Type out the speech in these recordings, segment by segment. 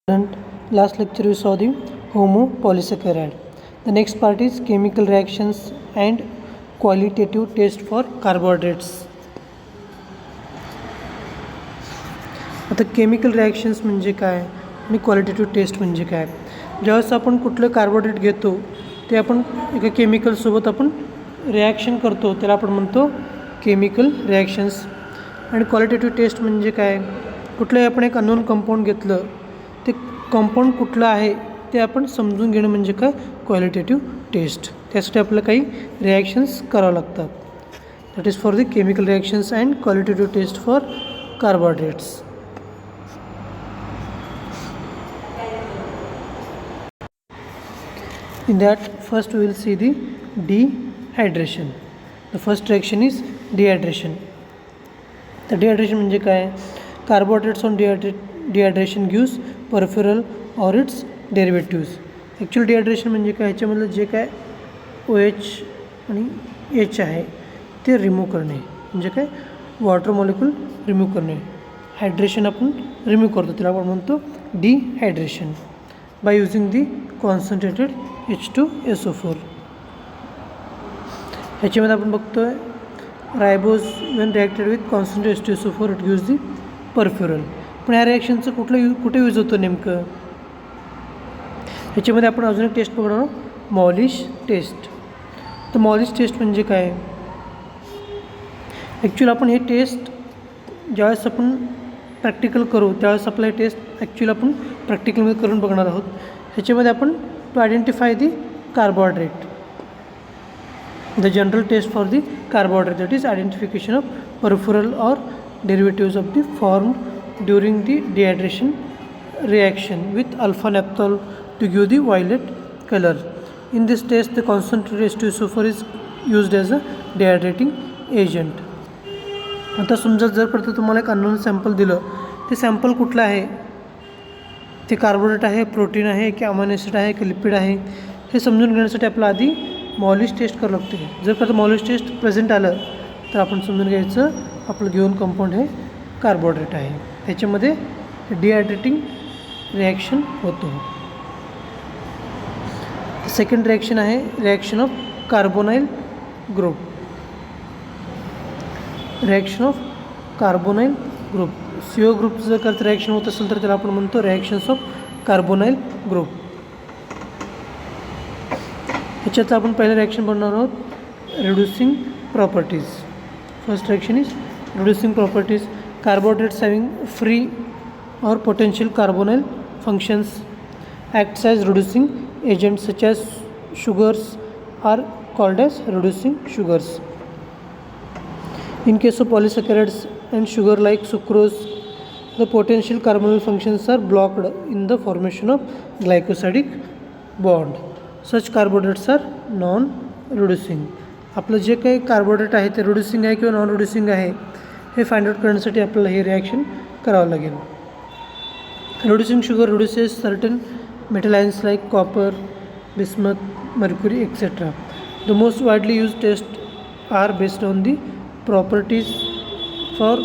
Last lecture we saw the homopolysaccharide. The next part is chemical reactions and qualitative test for carbohydrates. आता chemical reactions म्हणजे काय आणि qualitative taste म्हणजे काय. ज्यावेळेस आपण कुठलं कार्बोहायड्रेट घेतो ते आपण एका केमिकलसोबत आपण रिॲक्शन करतो त्याला आपण म्हणतो केमिकल रिॲक्शन्स. आणि क्वालिटेटिव्ह टेस्ट म्हणजे काय, कुठलंही आपण एक अननोन कंपाऊंड घेतलं ते कंपाऊंड कुठलं आहे ते आपण समजून घेणं म्हणजे काय क्वालिटेटिव्ह टेस्ट. त्यासाठी आपल्याला काही रिॲक्शन्स करावं लागतात. That is for the chemical reactions and qualitative test for carbohydrates. In that, first we will see the dehydration. The first reaction is dehydration. The dehydration म्हणजे काय, carbohydrates on dehydration gives peripheral or its derivatives. Actual dehydration म्हणजे काय, ह्याच्यामधलं जे काय OH आणि H आहे ते remove करणे म्हणजे काय वॉटर मॉलिक्यूल रिमूव्ह करणे. हायड्रेशन आपण रिमूव्ह करतो त्याला आपण म्हणतो dehydration by using the concentrated H2SO4. ह्याच्यामध्ये आपण बघतोय ribose when reacted with concentrated H2SO4 it gives the furfural. पण ह्या रिॲक्शनचं कुठे यूज होतं नेमकं, ह्याच्यामध्ये आपण अजून एक टेस्ट बघणार आहोत मॉलिश टेस्ट. तर मॉलिश टेस्ट म्हणजे काय, ॲक्च्युअली आपण हे टेस्ट ज्यावेळेस आपण प्रॅक्टिकल करू त्यावेळेस आपला हे टेस्ट ॲक्च्युअली आपण प्रॅक्टिकलमध्ये करून बघणार आहोत. ह्याच्यामध्ये आपण to identify the carbohydrate, the general test for the carbohydrate that is identification of furfural or derivatives of the formed during the dehydration reaction with alpha naphthol to give the violet color. In this test the concentrated H2SO4 is used as a dehydrating agent. आता समजा जर परत तुम्हाला एक unknown sample दिलं, ते sample कुठलं आहे, ते कार्बोहायड्रेट आहे, प्रोटीन आहे की अमायनो ॲसिड आहे की लिपिड आहे हे समजून घेण्यासाठी आपल्याला आधी मॉलिश टेस्ट करावं लागते. जर परत मॉलिश टेस्ट प्रेझेंट आलं तर आपण समजून घ्यायचं आपलं गिवन कंपाऊंड हे कार्बोहायड्रेट आहे. त्याच्यामध्ये डिहायड्रेटिंग रिॲक्शन होतो. सेकंड रिॲक्शन आहे reaction of carbonyl group. Reaction of carbonyl group CO ग्रुपचं जर करत रिॲक्शन होत असेल तर त्याला आपण म्हणतो रिॲक्शन्स ऑफ कार्बोनाइल ग्रुप. ह्याच्यातलं आपण पहिलं रिॲक्शन बनवणार आहोत reducing properties. First reaction is reducing properties. Carbohydrates having free or potential carbonyl functions acts as reducing agents such as sugars are called as reducing sugars. In case of polysaccharides and sugar like sucrose, the potential carbonyl functions are blocked in the formation of glycosidic bond. Such carbohydrates are non-reducing. आपलं जे काही carbohydrate आहे ते reducing आहे किंवा non reducing आहे हे find out करण्यासाठी आपल्याला हे रिॲक्शन करावं लागेल. Reducing sugar reduces certain metal ions like copper, bismuth, mercury etcetera. The most widely use test are based on the properties. For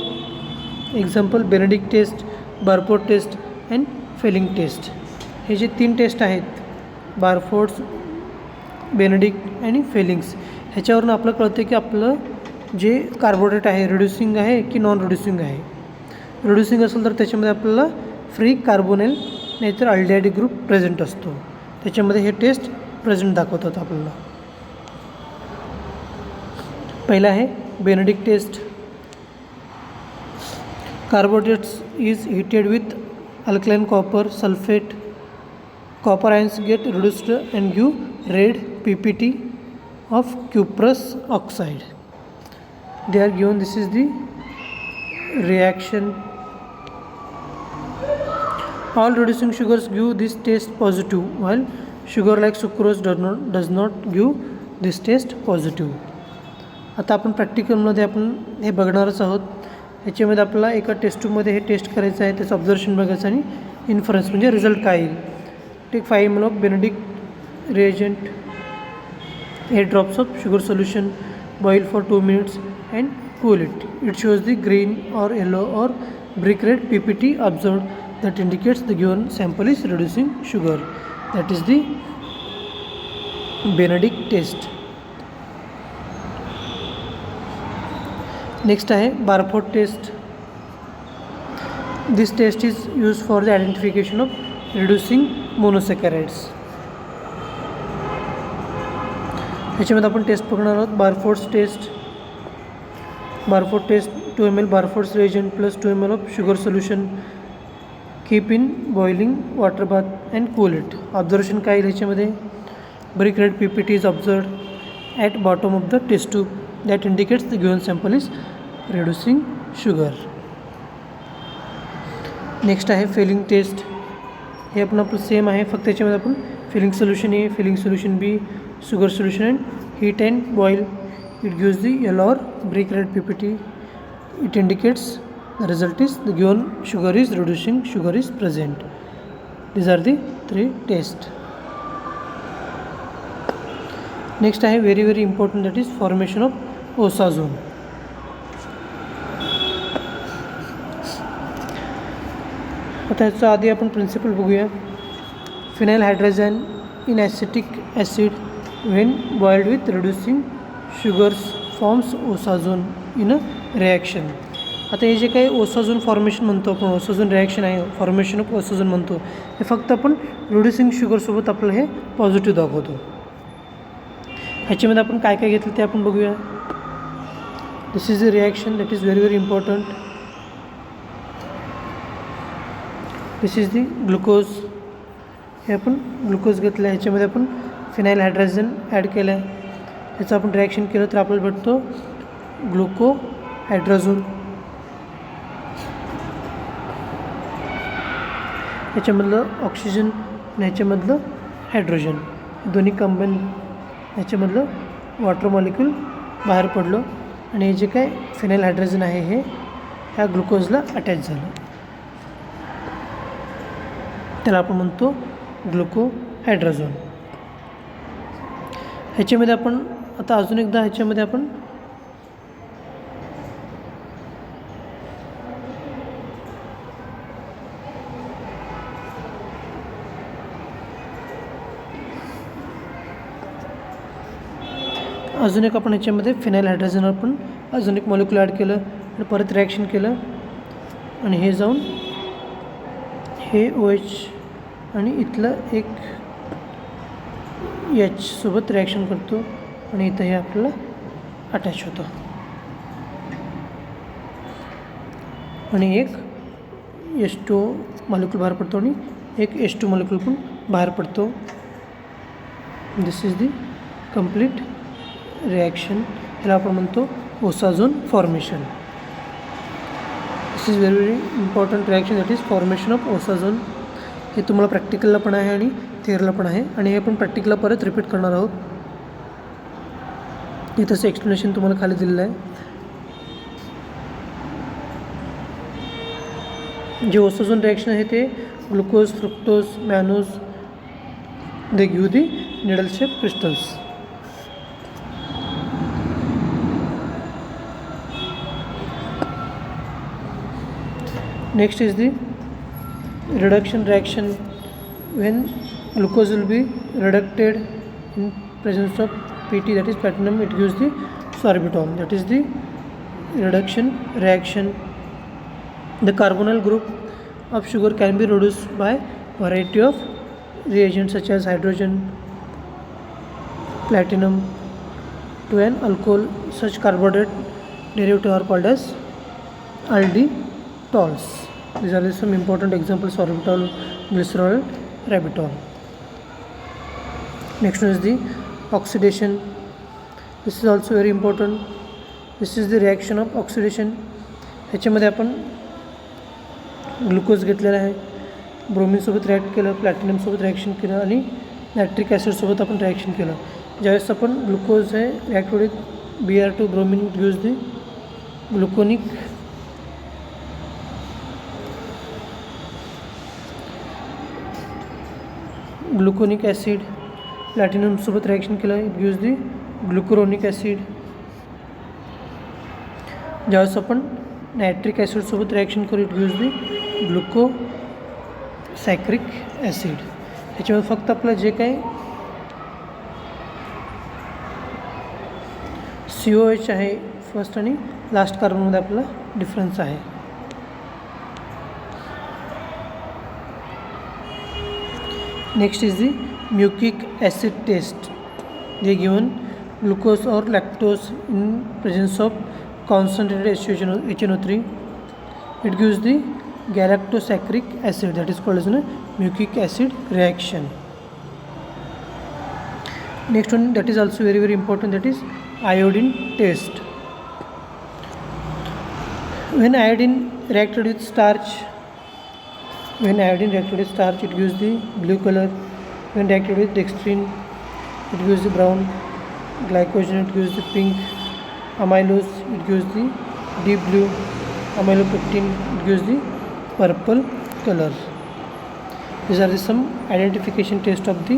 example Benedict test, Barfoed test and Fehling test. हे जे 3 taste आहेत बारफोर्ड्स, Benedict आणि Fehling's, ह्याच्यावरून आपल्याला कळतं की आपलं जे कार्बोहायड्रेट आहे रिड्युसिंग आहे की नॉन रिड्युसिंग आहे. रिड्युसिंग असेल तर त्याच्यामध्ये आपल्याला फ्री कार्बोनाइल नाहीतर अल्डिहाइड ग्रुप प्रेझेंट असतो. त्याच्यामध्ये हे टेस्ट प्रेझेंट दाखवतात आपल्याला. पहिला आहे Benedict test. Carbohydrates is heated with alkaline copper sulphate. Copper ions get reduced and give red PPT of cuprous oxide. They are given, this is the reaction. All reducing sugars give this taste positive, while sugar like sucrose does not give this taste positive. आता आपण प्रॅक्टिकलमध्ये आपण हे बघणारच आहोत. ह्याच्यामध्ये आपल्याला एका taste ट्यूबमध्ये हे taste करायचं आहे, त्याचं ऑब्झर्वेशन बघायचं आणि इन्फरन्स म्हणजे रिझल्ट काय येईल. Take 5 ml of Benedict reagent, 8 drops of sugar solution, boil for 2 minutes and cool it. It shows the green or yellow or brick red PPT observed that indicates the given sample is reducing sugar. That is the Benedict test. Next आहे Barford test. This test is used for the identification of reducing monosaccharides. ह्याच्यामध्ये आपण test बघणार आहोत Barfoed's test. Barfoed test 2 ml Barfoed's reagent plus 2 ml of sugar solution. Keep in boiling water bath and cool it. Observation काय आहे ह्याच्यामध्ये brick red ppt is observed at bottom of the test tube that indicates the given sample is reducing sugar. Next आहे Fehling test. हे आपलं same आहे फक्त याच्यामध्ये आपण Fehling solution A, Fehling solution B, sugar solution and heat and boil. It gives the yellow और brick red PPT. It indicates the result is the given sugar is reducing, sugar is present. These are the 3 test. Next आहे very very important, that is formation of osazone. आता ह्याच्या आधी आपण principle बघूया. Phenyl hydrogen in acetic acid when boiled with reducing sugars forms osazone in a reaction. आता हे जे काही ओसाझोन फॉर्मेशन म्हणतो आपण, ओसाझोन रिॲक्शन आहे, फॉर्मेशन ऑफ ओसाझोन म्हणतो, हे फक्त आपण रिड्युसिंग शुगरसोबत आपलं हे पॉझिटिव्ह दाखवतो. ह्याच्यामध्ये आपण काय काय घेतलं ते आपण बघूया. This is a reaction that is very very important. This is the glucose. हे आपण ग्लुकोज घेतलं आहे, ह्याच्यामध्ये आपण फिनाइल हायड्रोजन ॲड केलं आहे, ह्याचं आपण रिॲक्शन केलं तर आपल्याला भेटतो ग्लुको हायड्रोजोन. ह्याच्यामधलं ऑक्सिजन आणि ह्याच्यामधलं हायड्रोजन दोन्ही कंबाईन, ह्याच्यामधलं वॉटर मॉलिक्यूल बाहेर पडलं आणि हे जे काय फिनाइल हायड्रोजन आहे हे ह्या ग्लुकोजला अटॅच झालं, त्याला आपण म्हणतो ग्लुको हायड्रोजोन. ह्याच्यामध्ये आपण आता अजून एकदा ह्याच्यामध्ये आपण ह्याच्यामध्ये फिनाइल हायड्रोजन आपण अजून एक मॉलिक्यूल ॲड केलं आणि परत रिॲक्शन केलं आणि हे जाऊन हे OH आणि इथलं एक H सोबत रिॲक्शन करतो आणि इथं हे आपल्याला अटॅच होतं आणि एक H2O मॉलिक्यूल बाहेर पडतो आणि एक H2 मॉलिक्यूल पण बाहेर पडतो. This is the complete reaction. ह्याला आपण म्हणतो osazone formation. This is very very important reaction that is formation of osazone. हे तुम्हाला प्रॅक्टिकलला पण आहे आणि थिअरला पण आहे आणि हे आपण प्रॅक्टिकलला परत रिपीट करणार आहोत. हे तसं एक्सप्लेनेशन तुम्हाला खाली दिलेलं आहे. जे ओसाझोन रिॲक्शन आहे ते glucose, fructose, mannose they give the needle shape crystals. Next is the reduction reaction. When glucose will be reduced in presence of PT, that is platinum, it gives the sorbitol. That is the reduction reaction. The carbonyl group of sugar can be reduced by variety of reagents such as hydrogen, platinum to an alcohol. Such carbohydrate derivative are called as alditols. These are some important examples: sorbitol, glycerol, ribitol. Next one is the oxidation. This is also very important. This is the reaction of oxidation. ह्याच्यामध्ये आपण glucose घेतलेला आहे, ब्रोमिनसोबत react केलं, प्लॅटिनमसोबत reaction केलं आणि nitric ॲसिडसोबत आपण reaction केलं. ज्यावेळेस आपण ग्लुकोज हे react with Br2 bromine use the gluconic acid, प्लॅटिनमसोबत रिॲक्शन केलं, it gives the glucuronic acid. ज्यावेळेस आपण नायट्रिक ॲसिडसोबत रिॲक्शन करू, it gives the saccharic acid. त्याच्यामध्ये फक्त आपलं जे काही COH आहे फर्स्ट आणि लास्ट कार्बनमध्ये आपला डिफरन्स आहे. Next is the mucic acid test. They given glucose और lactose in presence of concentrated HNO3. It gives the galactosaccharic acid, that is called as a mucic acid reaction. Next one, that is also very important, that is iodine test. When iodine reacted with starch, it gives the blue color. When reacted with dextrine, it gives the brown. Glycogen, it gives the pink. Amylose, it gives the deep blue. Amylopectin, it gives the purple color. These are the some identification test of the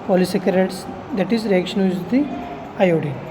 polysaccharides, that is reaction with the iodine.